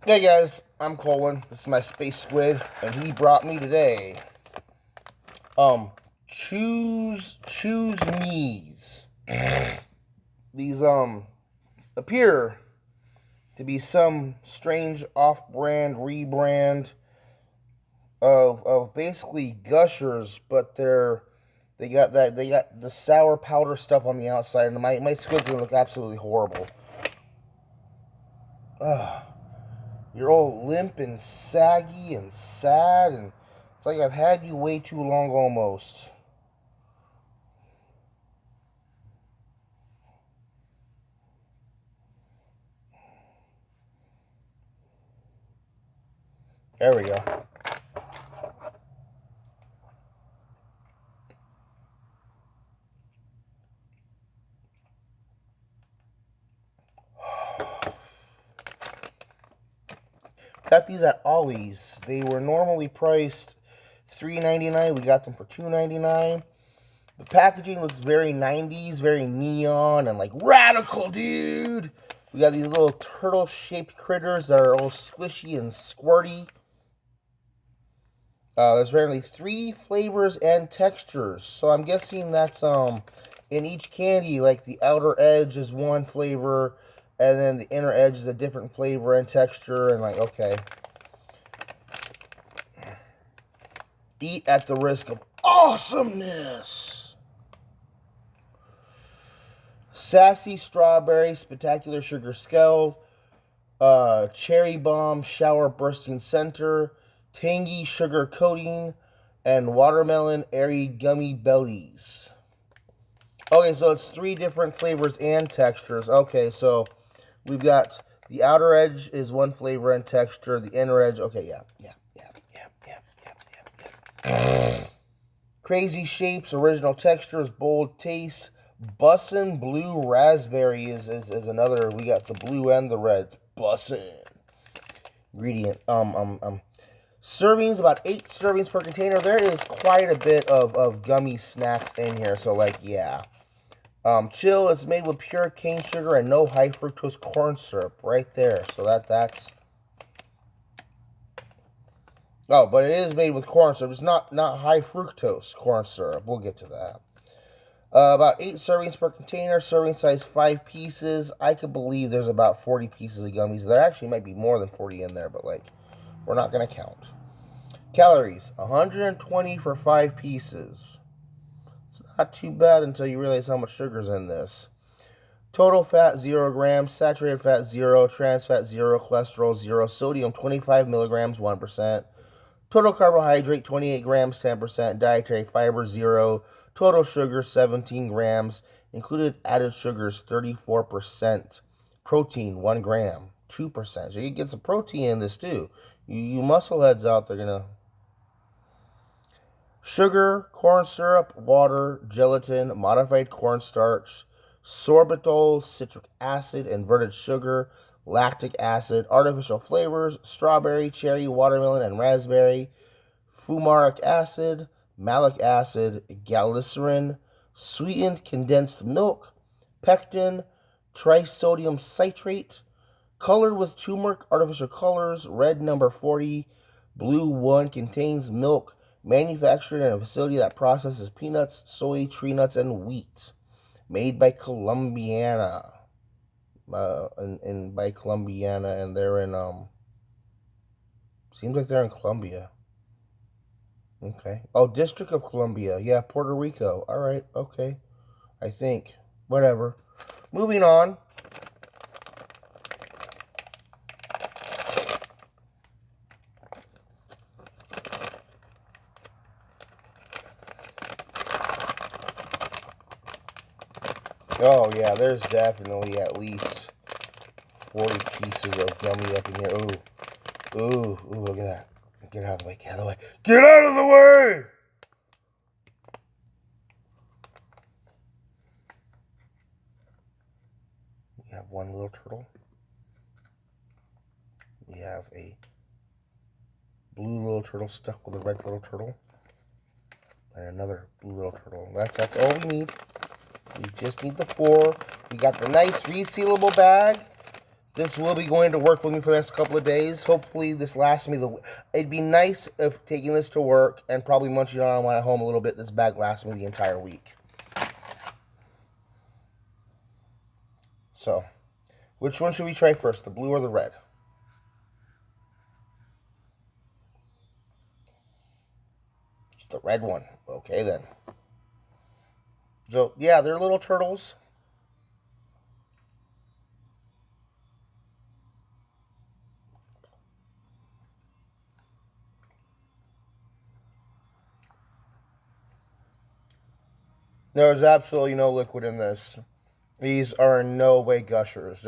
Hey guys, I'm Colwen. This is my space squid, and he brought me today Chewz Me's. These appear to be some strange off-brand rebrand of basically gushers, but they got the sour powder stuff on the outside, and my squid's gonna look absolutely horrible. Ugh. You're all limp and saggy and sad, and it's like I've had you way too long almost. There we go. Got these at Ollie's. They were normally priced $3.99. We got them for $2.99. The packaging looks very 90s, very neon and like radical, dude. We got these little turtle-shaped critters that are all squishy and squirty. There's apparently 3 flavors and textures, so I'm guessing that's in each candy. Like the outer edge is one flavor, and then the inner edge is a different flavor and texture. And like, okay, eat at the risk of awesomeness. Sassy strawberry, spectacular sugar skull, cherry bomb, shower bursting center, tangy sugar coating, and watermelon airy gummy bellies. Okay, so it's 3 different flavors and textures. Okay, so we've got the outer edge is one flavor and texture. The inner edge, okay, yeah. Crazy shapes, original textures, bold taste. Bussin' blue raspberry is another. We got the blue and the red. Bussin'. Ingredient. Servings, about 8 servings per container. There is quite a bit of gummy snacks in here. So, like, yeah. Chill, it's made with pure cane sugar and no high fructose corn syrup. Right there. So that's... Oh, but it is made with corn syrup. It's not high fructose corn syrup. We'll get to that. About 8 servings per container. Serving size 5 pieces. I could believe there's about 40 pieces of gummies. There actually might be more than 40 in there, but, like, we're not going to count. Calories, 120 for 5 pieces. It's not too bad until you realize how much sugar's in this. Total fat, 0 grams. Saturated fat, 0. Trans fat, 0. Cholesterol, 0. Sodium, 25 milligrams, 1%. Total carbohydrate, 28 grams, 10%. Dietary fiber, 0. Total sugar, 17 grams. Included added sugars, 34%. Protein, 1 gram, 2%. So you get some protein in this too. You muscleheads out there, gonna... Sugar, corn syrup, water, gelatin, modified cornstarch, sorbitol, citric acid, inverted sugar, lactic acid, artificial flavors, strawberry, cherry, watermelon, and raspberry, fumaric acid, malic acid, glycerin, sweetened condensed milk, pectin, trisodium citrate, colored with turmeric artificial colors, red number 40, blue 1 contains milk, manufactured in a facility that processes peanuts, soy, tree nuts, and wheat. Made by Columbiana. By Columbiana, and they're in, seems like they're in Colombia. Okay. Oh, District of Columbia. Yeah, Puerto Rico. Alright, okay. I think. Whatever. Moving on. Oh, yeah, there's definitely at least 40 pieces of gummy up in here. Ooh, look at that. Get out of the way, get out of the way. Get out of the way! We have one little turtle. We have a blue little turtle stuck with a red little turtle. And another blue little turtle. That's all we need. We just need the 4. We got the nice resealable bag. This will be going to work with me for the next couple of days. Hopefully this lasts me it'd be nice if taking this to work and probably munching on it when I'm home a little bit, this bag lasts me the entire week. So, which one should we try first, the blue or the red? It's the red one. Okay then. So, yeah, they're little turtles. There's absolutely no liquid in this. These are in no way gushers.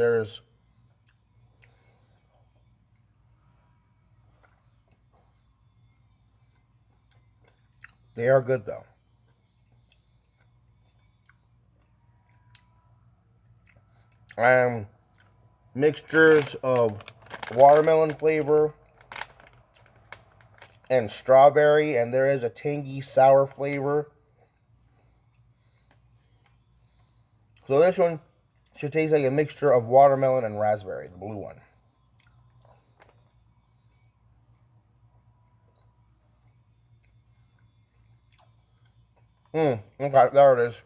They are good though. Mixtures of watermelon flavor and strawberry, and there is a tangy sour flavor. So this one should taste like a mixture of watermelon and raspberry, the blue one. Okay, there it is.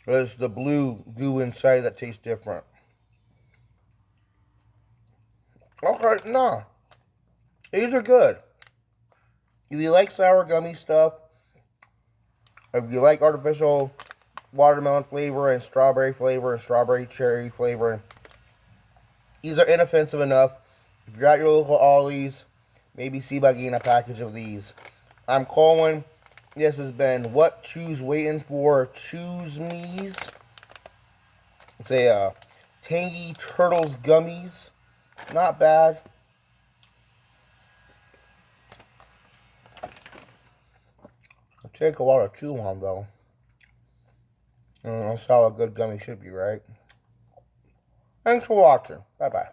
There's the blue goo inside that tastes different. Okay, no. These are good. If you like sour gummy stuff, if you like artificial watermelon flavor and strawberry cherry flavor, these are inoffensive enough. If you're at your local Ollie's, maybe see about getting a package of these. I'm Colwen. This has been What Chewz Waiting For Chewz Me's. It's a tangy turtles gummies. Not bad. It'll take a while to chew on though. That's how a good gummy should be, right? Thanks for watching. Bye-bye.